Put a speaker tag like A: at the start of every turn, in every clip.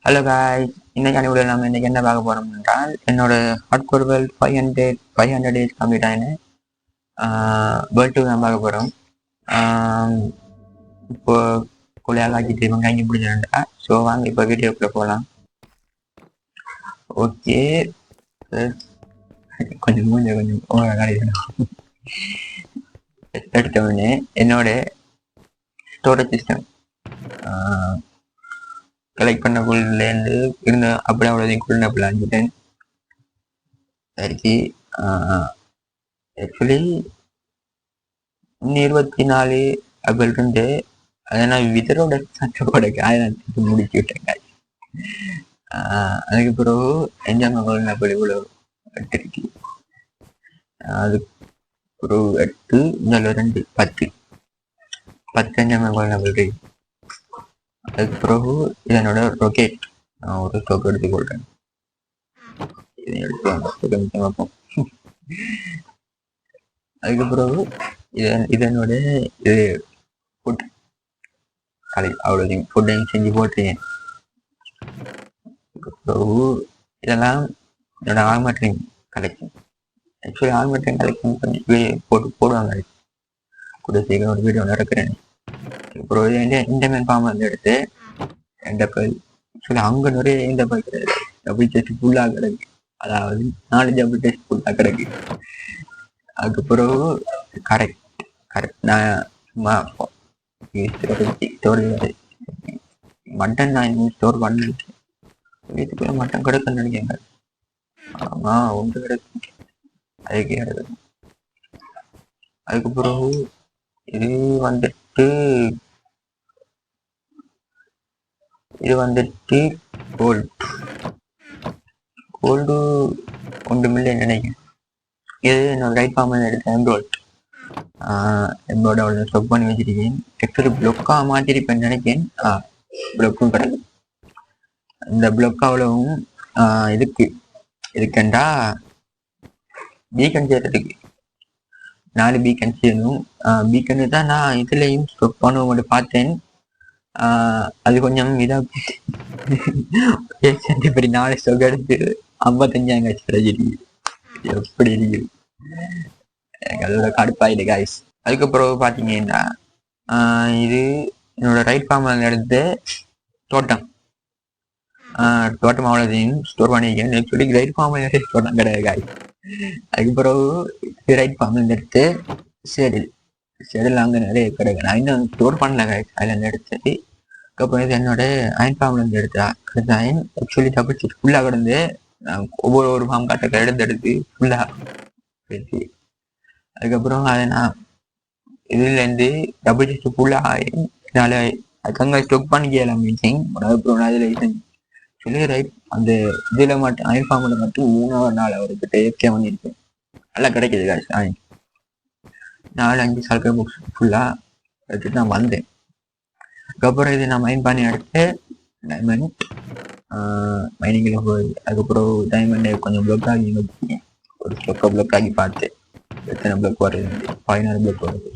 A: Hello guys, இன்னைக்கு அனுப்பிவிட நம்ம இன்னைக்கு என்ன பார்க்க போறோம் என்றால் என்னோட ஹார்ட்கோர் வேர்ல்ட் 500 டேஸ் கம்ப்ளீட் ஆயின்னு வேர்ல்ட் 2 தான் பார்க்க போகிறோம். இப்போ குளியால் ஆக்கிட்டு இவங்க இங்கே பிடிச்சிருந்தா. ஸோ வாங்க இப்போ வீடியோக்குள்ளே போகலாம். ஓகே, கொஞ்சம் எடுத்த உடனே என்னோட ஸ்டோரேஜ் சிஸ்டம் கலெக்ட் பண்ணக்குள்ளேருந்து இருந்த அப்படியே அவ்வளோதையும் குள்ள பிளாஞ்சிட்டேன். சரி, ஆக்சுவலி இன்னும் 24 அப்படி இருந்து அதை நான் விதரோட சட்டோட காயத்துக்கு முடிச்சு விட்டேங்க. அதுக்கு பிறகு எஞ்சாமல் அப்படி இவ்வளோ 8 இருக்கு. அதுக்கு பிறகு 8 இன்னொரு 2 10 எஞ்சாமல் அப்படி. அதுக்கு பிறகு இதனோட ரொக்கெட் நான் ஒரு ஸ்டோக் எடுத்துக்கொள்றேன். இதை எடுத்து வைப்போம். அதுக்கு பிறகு இதனோட இது ஃபுட் கலை அவ்வளோதையும் ஃபுட்டையும் செஞ்சு போட்டுருக்கேன். பிறகு இதெல்லாம் என்னோட ஆல்மட்ரிங் கலெக்ஷன். ஆக்சுவலி ஆல்மட்ரிங் கலெக்ஷன் கொஞ்சம் போடுவாங்க. கூட சீக்கிரம் ஒரு வீடியோ நடக்கிறேன். அப்புறம் இந்த மேன் ஃபார்ம் வந்து எடுத்து எண்டப்பல் ஆக்சுவலி அங்கே நிறைய இந்த கிடையாது. டபுள் டெஸ்ட் ஃபுல்லாக கிடக்கு. அதாவது 4 டபுள் டெஸ்ட் ஃபுல்லாக கிடக்கு. அதுக்கு பிறகு கரெக்ட் நான் சும்மா மட்டன் நான் இன்னும் ஸ்டோர் பண்ணிருக்கேன். வீட்டுக்குள்ள மட்டன் கிடைக்குன்னு நினைக்கிறேங்க. ஒன்று கிடைக்கும். அதுக்கே கிடைக்கும். அதுக்கு பிறகு இது வந்துட்டு கோல்டு 1 மில்லியன் நினைக்கிறேன். இது நான் ரைட் ஃபார்ம் எடுத்தேன். எம்போட அவ்வளோ ஸ்டொக் பண்ணி வச்சிருக்கேன். ஆக்சுவலி பிளொக்காக மாற்றிருப்பேன் நினைக்கிறேன். பிளொக்கும் கிடைக்கும். இந்த பிளொக் அவ்வளவும் இதுக்கண்டா பீக்கன் செய்யறதுக்கு 4 பீக்கன் செய்யணும். பீக்கனு தான் நான் இதுலேயும் ஸ்டொக் பண்ணுவோம் பார்த்தேன். அது கொஞ்சம் இதாக இப்படி 4 ஸ்டொக் எடுத்து 55 ஸ்ட்ராட்டஜி எப்படி இருக்கு. எனக்கு அதோட கடுப்பாயிடு காய்ஸ். அதுக்கப்புறம் பார்த்தீங்கன்னா இது என்னோட ரைட் ஃபார்ம் எடுத்து தோட்டம் அவ்வளோதையும் ஸ்டோர் பண்ணியிருக்கேன். ஆக்சுவலி ரைட் ஃபார்ம் தோட்டம் கிடையாது காய்ஸ். அதுக்கப்புறம் ரைட் ஃபார்ம் எடுத்து செடில் அங்கே நிறைய கிடையாது. நான் இன்னும் ஸ்டோர் பண்ணல காய்ஸ். அதில் எடுத்து அதுக்கப்புறம் இது என்னோட அயன் ஃபார்ம்லேருந்து எடுத்தா அயன் ஆக்சுவலி டபுள் செட் ஃபுல்லாக கிடந்து ஒவ்வொரு ஃபார்ம் காட்ட எடுத்து ஃபுல்லாக வச்சு அதுக்கப்புறம் அதை நான் இதுலேருந்து டபுள் செட் ஃபுல்லாக என்னால் அதுக்காக ஸ்டொக் பண்ணிக்கலாம் மீட்டிங். அதுக்கப்புறம் நான் அதில் சொல்லி ரைட் அந்த இதில் மட்டும் அயன் ஃபார்மில் மட்டும் 3 நாள் அவருக்கு டேக்கே பண்ணியிருக்கேன். நல்லா கிடைக்கிது காசு. 4-5 சர்க்கரை புக்ஸ் ஃபுல்லாக எடுத்துட்டு நான் வந்தேன். அதுக்கப்புறம் இது நான் மைன் பண்ணி எடுத்து டைமண்ட் மைனிங்கில் போய் அதுக்கப்புறம் டைமண்டை கொஞ்சம் ப்ளக் ஆகி வச்சுக்கேன். ஒரு ஸ்டொக்கை ப்ளக் ஆகி பார்த்தேன் எத்தனை ப்ளக் வருது. 14 ப்ளக் வருது.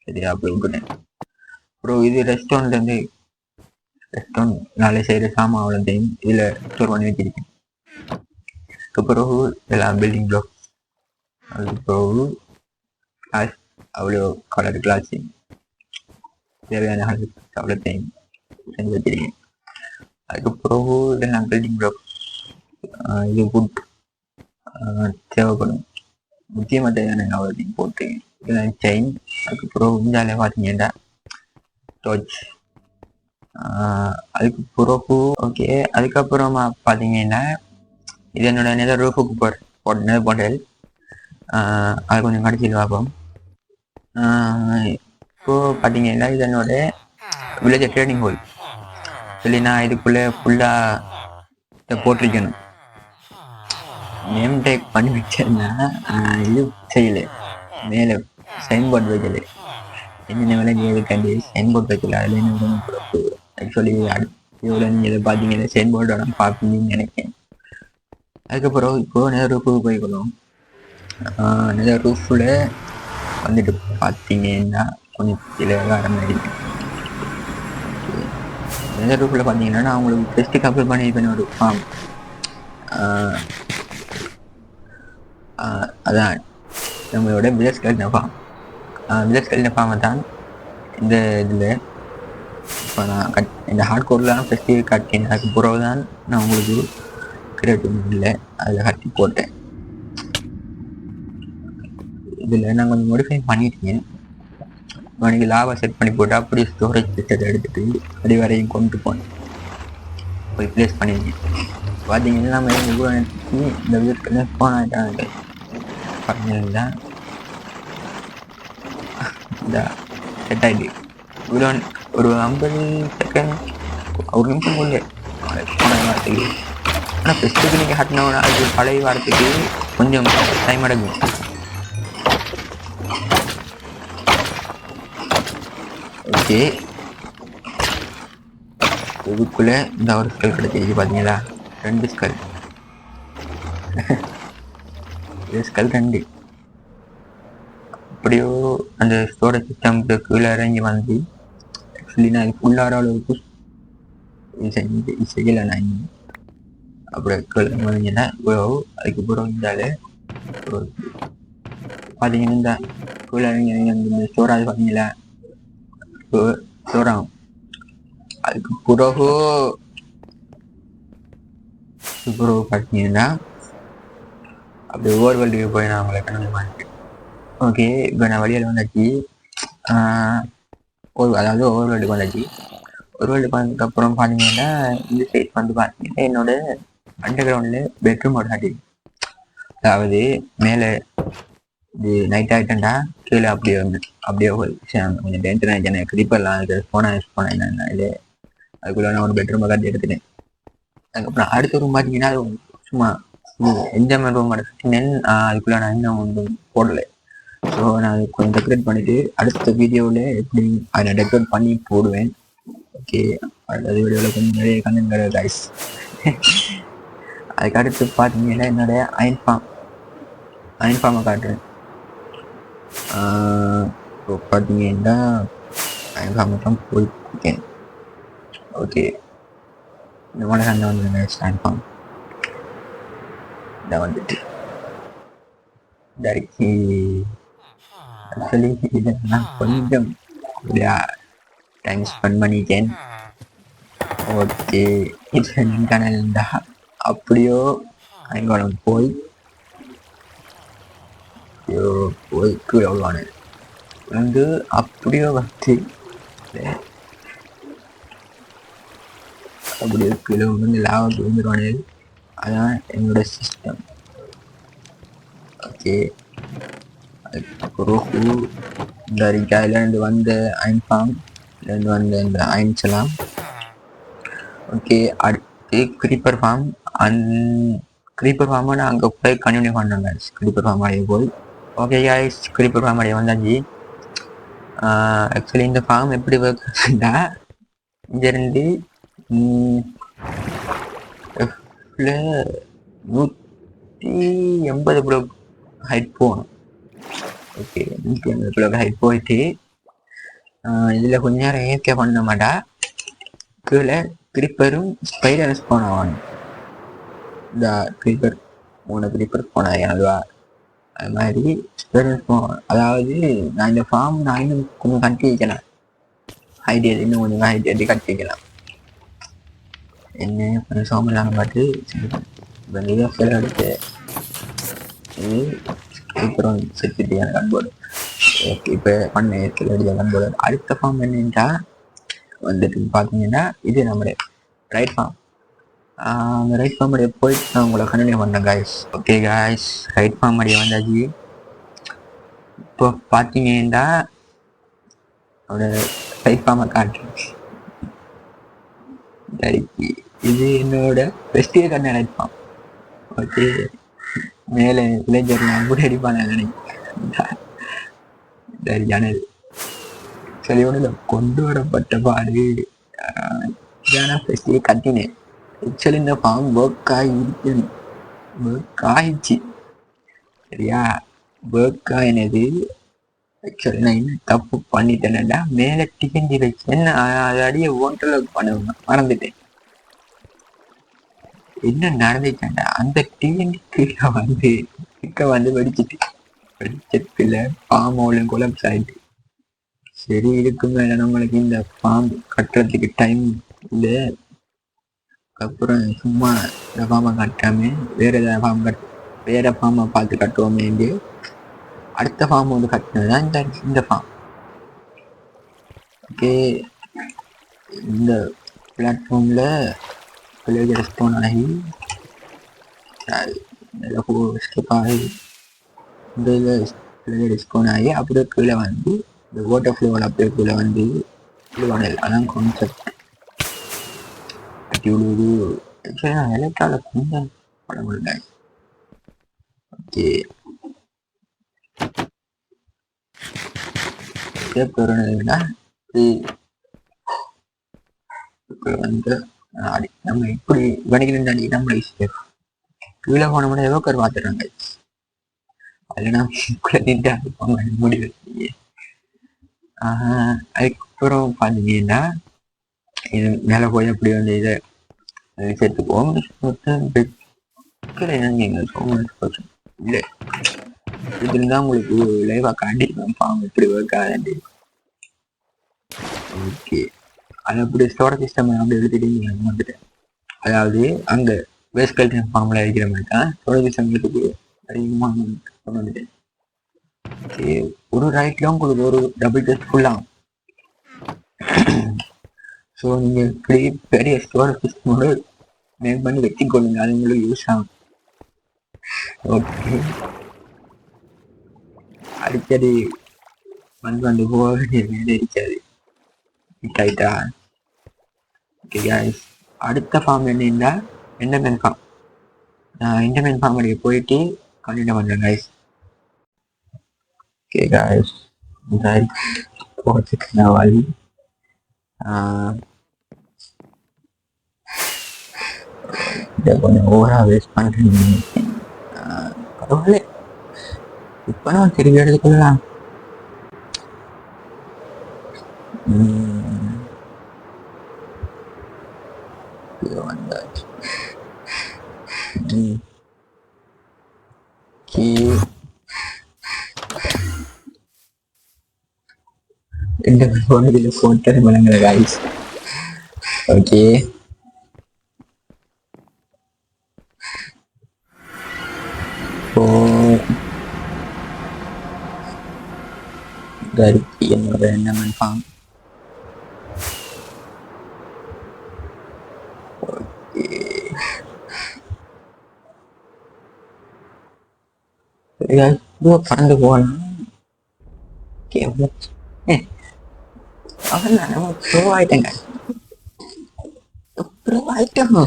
A: சரியா அப்படி விட்டுட்டேன். அப்புறம் இது ரெஸ்டாரண்ட்லேருந்து நாளை செய்கிற சாமான் அவ்வளோத்தையும் இதில் ஸ்டோர் பண்ணி வச்சிருக்கேன். அதுக்கப்புறம் எல்லாம் பில்டிங் ப்ளாக். அதுக்கப்புறம் கிளாஸ் அவ்வளோ கலர் கிளாஸ் தேவையான அவ்வளோத்தையும் செஞ்சு வச்சிருக்கேன். அதுக்கப்புறம் இதெல்லாம் பில்டிங் ப்ளாக். இது வுட் தேவைப்படும் முக்கியமாக தேவையான அவ்வளோத்தையும் போட்டுருக்கேன். இதெல்லாம் செயின். அதுக்கப்புறம் இந்தியாவில் பார்த்தீங்கன்னா டோச். அதுக்கு பிறகு ஓகே. அதுக்கப்புறமா பார்த்தீங்கன்னா இது என்னோட நெதர் ரூஃபுக்கு போட்ட பாட்டில். அது கொஞ்சம் கடைசியில் பார்ப்போம். இப்போது பார்த்தீங்கன்னா இது என்னோட வில்லேஜ் ட்ரேடிங் ஹோல். சொல்லி நான் இதுக்குள்ளே ஃபுல்லாக போட்டிருக்கணும். நேம் டேக் பண்ணி வச்சேன்னா இது செய்யலை. மேலே சைன் போர்ட் வைக்கலை. என்னென்ன வேலை எதுக்காண்டி சைன் போர்ட் வைக்கல. அதில் என்ன பிறப்பு ஆக்சுவலி இவ்வளோ நீங்கள் இதை பார்த்தீங்கன்னா சைன் போர்டோட பார்ப்பீங்கன்னு நினைக்கிறேன். அதுக்கப்புறம் இப்போது நெதர் ரூஃபுக்கு போய்க்கணும். நெதர் ரூஃபில் வந்துட்டு பார்த்தீங்கன்னா கொஞ்சம் கீழே வர மாதிரி இந்த ரூஃபில் பார்த்தீங்கன்னா நான் உங்களுக்கு ஃபெஸ்ட்டு கப்பல் பண்ணியிருப்பேன் ஒரு ஃபார்ம். அதான் நம்மளோட வில்லேஜ் கல்டின ஃபார்ம். வில்லேஜ் கல்டின ஃபார்மை தான் இந்த இதில் இப்போ நான் இந்த ஹார்ட் கோர்லாம் ஃபெஸ்ட்டு கட்டினேன். அதுக்கு பிறகு தான் நான் உங்களுக்கு கிரியேட்டிவ் இல்லை அதில் கட்டி போட்டேன். இதில் நான் கொஞ்சம் மாடிஃபை பண்ணிட்டேன். எனக்கு லாபா செட் பண்ணி போட்டு அப்படியே ஸ்டோரேஜ் சிஸ்டத்தை எடுத்துகிட்டு அடி வரையும் கொண்டு போனேன், போய் ப்ளேஸ் பண்ணியிருக்கேன். பார்த்தீங்கன்னா நம்ம இவ்வளோ நேரத்துக்கு இந்த வீட்டுக்கு ஃபோன் ஆகிட்டாங்க பார்த்தீங்கன்னா இந்த செட் ஆகிட்டு இவ்வளோ ஒரு 50 செகண்ட் ஒரு நிமிஷம் போல போன வாரத்துக்கு. ஆனால் ஃபெஸ்ட்டுக்கு நீங்கள் ஹட்டினோன்னா அது பழைய வாரத்துக்கு கொஞ்சம் டைம் எடுக்கும். ஓகே, இதுக்குள்ளே இந்த ஒரு ஸ்கல் கிடைச்சிருக்கு பார்த்தீங்களா, 2 ஸ்கல். இது ஸ்கல் 2 அப்படியோ அந்த ஸ்டோரேஜ் சிஸ்டம்க்கு கீழே இறங்கி வந்து ஆக்சுவலி நான் ஃபுல்லாகிற அளவுக்கு செய்யலை. நான் அப்படியே கீழே வந்தீங்கன்னா இவ்வளோ அதுக்கு பிறகு இருந்தாலே பார்த்தீங்கன்னா இந்த கீழே இறங்கி அந்த ஸ்டோரேஜ் பார்த்தீங்களா ஸ்டோர் ஆகும். அதுக்கு பிறகு பார்த்தீங்கன்னா அப்படி ஓவர் வேல்டுக்கு போய் நான் உங்களை கண்ணு மாட்டேன். ஓகே, இப்போ நான் வழியில் வந்தாச்சு. அதாவது ஓவர் வேல்டுக்கு வந்தாச்சு. ஒரு வேல்டுக்கு வந்ததுக்கப்புறம் பார்த்தீங்கன்னா இந்த சைட் வந்து பார்த்தீங்கன்னா என்னோட அண்டர் கிரவுண்டில் பெட்ரூம் ஒரு காட்டி. அதாவது மேலே இது நைட் ஆகிட்டேன்டா கீழே அப்படியே வந்து அப்படியே கொஞ்சம் டென்ஷன் ஆகிடுச்சு. எனக்கு கிரிப்பர்லாம் அதுக்கு போனேன் என்ன இல்லை அதுக்குள்ள நான் ஒரு பெட்ரூமை கட்டி எடுத்துட்டேன். அதுக்கப்புறம் அடுத்த ரூம் பார்த்தீங்கன்னா அது சும்மா என்ஜாய்மெண்ட் ரூம் எடுத்துட்டேன். அதுக்குள்ள நான் இன்னும் ஒன்றும் போடலை. ஸோ நான் அது கொஞ்சம் டெக்கரேட் பண்ணிவிட்டு அடுத்த வீடியோவில் எப்படி அதை டெக்கரேட் பண்ணி போடுவேன். ஓகே, அடுத்த வீடியோவில் கொஞ்சம் நிறைய கண்டென்ட் கைஸ். அதுக்கு அடுத்து பார்த்தீங்கன்னா என்னோடய அயன் ஃபார்மை காட்டுறேன். இப்போ பார்த்தீங்கன்னா அயன் ஃபார்மை தான் போயிருக்கேன். ஓகே, இந்த மாதிரி சண்டை வந்து ஸ்டாண்ட் ஃபார்ம் இதை வந்துட்டு டேரக்டி ஆக்சுவலி இதை நான் கொஞ்சம் டைம் ஸ்பெண்ட் பண்ணிட்டேன். ஓகே, இது சேனல் இருந்தால் அப்படியோ அங்கே போய் கீழே விழுவானு வந்து அப்படியோ வந்து அப்படியே கீழே விழுந்து லாவுக்கு விழுந்துருவானு. அதான் என்னோட சிஸ்டம். ஓகே, அதுக்கு இந்த அதுலேருந்து வந்த அயன் ஃபார்ம்லேருந்து வந்த இந்த அயன்ஸ் எல்லாம். ஓகே, அடுத்து க்ரீப்பர் ஃபார்ம். க்ரீப்பர் ஃபார்மை நான் அங்கே போய் கண்டினியூ பண்ணேங்க. க்ரீப்பர் ஃபார்ம் அடைய போய் ஓகே காய்ஸ், க்ரீப்பர் ஃபார்ம் அடைய வந்தாச்சு. ஆக்சுவலி இந்த ஃபார்ம் எப்படி ஒர்க்னா இங்கேருந்து 180 பிளாக் ஹைட் போகணும். ஓகே, 180 பிளாக் ஹைட் போயிட்டு இதில் கொஞ்ச நேரம் ஏற்க பண்ண மாட்டா கீழே கிரிப்பரும் ஸ்பைடர் ஸ்பான் ஆகணும். இந்த கிரிப்பர் 3 கிரிப்பர் போனாங்க அதுவா அது மாதிரி ஸ்பைடர் ஸ்பான். அதாவது நான் இந்த ஃபார்ம் நான் இன்னும் கொஞ்சம் கட்டி வைக்கலாம், ஹைட் இன்னும் கொஞ்சம் ஹைட் ஏற்றி கட்டி வைக்கலாம். என்ன கொஞ்சம் சோம்பலான பாட்டு இப்போ நியூஸில் எடுத்து இது அப்புறம் செத்துட்டியான கண்போர்டு. ஓகே, இப்போ பண்ண ஏற்கனவே எடுத்த கண்போர்டு. அடுத்த ஃபார்ம் என்னென்றா வந்துட்டு பார்த்தீங்கன்னா இது நம்முடைய ரைட் ஃபார்ம். அந்த ரைட் ஃபார்ம் அடைய போயிட்டு நான் உங்களை கண்டினியூ பண்ணேன் guys. Okay guys, right form அடைய வந்தாச்சு. இப்போ பார்த்தீங்கன்னா அவனோட ரைட் ஃபார்மை காட்டுறேன். இது என்னோட பெஸ்டிய கண்ண ரைட் ஃபார்ம். ஓகே, மேலே விளைஞர்லாம் கூட அடிப்பான சரி ஜனல் சரி ஒன்றும் கொண்டு வரப்பட்ட பாடு இதான பெஸ்டியை கட்டினேன். ஆக்சுவலி இந்த ஃபார்ம் ஒர்க் ஆகிடுச்சு சரியா. ஒர்க் ஆகினது ஆக்சுவலி நான் என்ன தப்பு பண்ணிட்டேன்டா, மேலே டிக்கெண்டி வச்சேன், அது அடியே ஓட்டல பண்ண மறந்துட்டேன். என்ன நடந்துச்சாண்டா, அந்த டிக்கெண்டி கீழே வந்து வெடிச்சிட்டு வெளிச்சத்துல பாம்போலும் கொலப்ஸ் ஆயிட்டு. சரி, இதுக்கு மேல நம்மளுக்கு இந்த ஃபார்ம் கட்டுறதுக்கு டைம் இல்லை. அப்புறம் சும்மா இந்த ஃபார்மை கட்டாம வேற ஃபார்மை பார்த்து கட்டுவோமே. அடுத்த ஃபார்ம் வந்து கட்டினதுதான் இந்த ஃபார்ம். ஓகே, இந்த பிளாட்ஃபார்ம்ல பிள்ளைகள் ரெஸ்பான் ஆகி ஸ்டெப் ஆகி இந்த பிள்ளைகள் ரெஸ்பான் ஆகி அப்படியே கீழே வந்து இந்த வாட்டர் ஃப்ளோவில் அப்படியே கீழே வந்து விழுவானல். அதான் கான்செப்ட். இவ்வளவு ஆக்சுவலி நான் எலக்ட்ரால கொஞ்சம் பட முடியல. ஓகே, விட வந்து நம்ம இப்படி வணிகம் தாண்டி நம்மளை கீழே போன மட்டும் ஏதோ கரு பார்த்துறாங்க. அதில் நான் நின்று அனுப்பாங்க முடிவு. அதுக்கப்புறம் பார்த்தீங்கன்னா இது மேலே போய் அப்படி வந்து இதை சேர்த்துக்குவோம். இல்லை, இதுதான் உங்களுக்கு லைவா காட்டிருக்கேன் ஃபார்ம் எப்படி ஒர்க் ஆகுது. ஓகே, அது அப்படி ஸ்டோரேஜ் சிஸ்டம் அப்படி எழுதிட்டு வந்துட்டேன். அதாவது அங்கே வேஸ்ட் கல்ச்சர் ஃபார்மில் இருக்கிற மாதிரி தான் ஸ்டோரேஜ் சிஸ்டம்களுக்கு அதிகமாக கொண்டு வந்துட்டேன். ஓகே, ஒரு ரைட்ல உங்களுக்கு ஒரு டபுள் டெஸ்ட் ஃபுல்லாகும். ஸோ நீங்கள் இப்படி பெரிய ஸ்டோரேஜ் சிஸ்டமோட மேக் பண்ணி வச்சுக்கொள்ளுங்க, அது உங்களுக்கு யூஸ் ஆகும். ஓகே, அடிக்கடி வந்து போக வேண்டிய வேலை இருக்காது. ரைட்டா? ஓகே காய்ஸ், அடுத்த ஃபார்ம் என்னன்னா எண்டர்மேன் ஃபார்ம். நான் எண்டர்மேன் ஃபார்ம் வழியை போயிட்டு கண்டினியூ பண்ணுறேன் காய்ஸ். ஓகே காய்ஸ், போகிறதுக்கு நான் வழி இதை கொஞ்சம் ஓவராக வேஸ்ட் பண்ணுறேன். பரவாயில்ல, இப்போ நான் திரும்பி எடுத்துக்கொள்ளலாம். வந்தாச்சு. போனதில் போட்டு மலங்கள் காய்ஸ். ஓகே, என்னோட எண்ணம் ஃபார்ம். பறந்து போகலாம். அவன் நம்ம ப்ரோ ஆயிட்டேங்க. ப்ரோ ஆயிட்டோம்.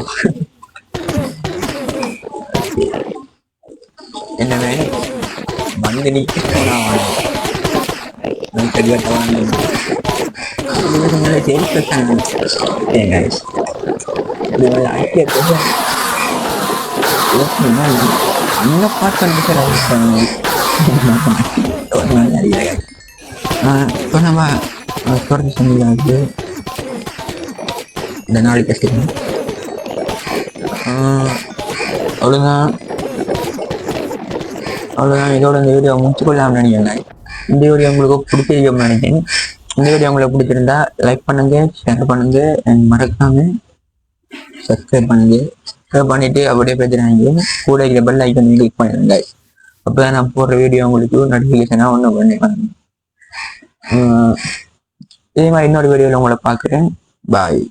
A: என்ன வேணும் வந்து நிக்க அண்ண பார்த்து இப்போ நம்ம தொடர்ந்து சொன்னது இந்த நாளைக்கு கஷ்டம். அவ்வளோதான். இதோட இந்த வீடியோ முடிச்சுக்கொள்ளலாம்னு நினைக்கிறேன். இந்த வீடியோ உங்களுக்கு பிடிச்சிருக்கோம்னு நினைக்கிறேன். இந்த வீடியோ உங்களுக்கு பிடிச்சிருந்தா லைக் பண்ணுங்க, ஷேர் பண்ணுங்க, மறக்காம சப்ஸ்கிரைப் பண்ணுங்க. சப்ஸ்கிரைப் பண்ணிட்டு அப்படியே பேசுறாங்க கூட இருக்கிற பெல் ஐக்கன் கிளிக் பண்ணிடுங்க. அப்போதான் நான் போடுற வீடியோ உங்களுக்கு நோட்டிஃபிகேஷனாக ஒன்று பண்ணிடுவாங்க. இதே மாதிரி இன்னொரு வீடியோவில் உங்களை பார்க்குறேன். பாய்.